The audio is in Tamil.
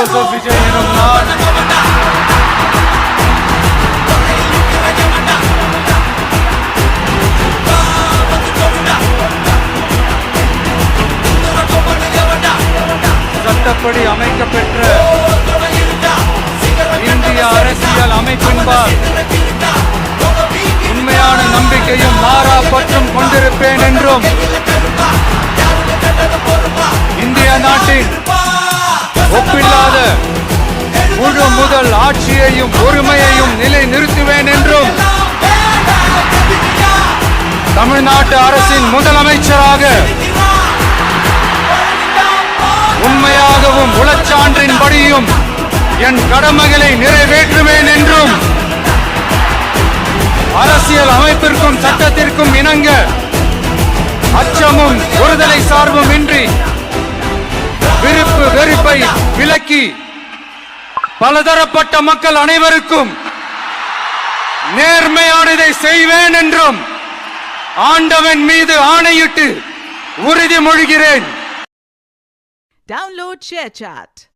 ஜோசப் விஜய் எனும் நான் சட்டப்படி அமைக்கப்பெற்ற இந்திய அரசியல் அமைப்பின்பால் உண்மையான நம்பிக்கையும் மாறா பற்றும் கொண்டிருப்பேன் என்றும் இந்திய நாட்டின் ஒப்பில்லாத முழு முதல் ஆட்சியையும் பொறுமையையும் நிலை நிறுத்துவேன் என்றும் தமிழ்நாட்டு அரசின் முதலமைச்சராக உண்மையாகவும் உளச்சான்றின்படியும் என் கடமைகளை நிறைவேற்றுவேன் என்றும் அரசியல் அமைப்பிற்கும் சட்டத்திற்கும் இணங்க அச்சமும் ஒருதலை சார்பும் இன்றி விருப்பு வெறுப்பை விலக்கி பலதரப்பட்ட மக்கள் அனைவருக்கும் நேர்மையானதை செய்வேன் என்றும் ஆண்டவன் மீது ஆணையிட்டு உறுதிமொழிகிறேன். Download ShareChat.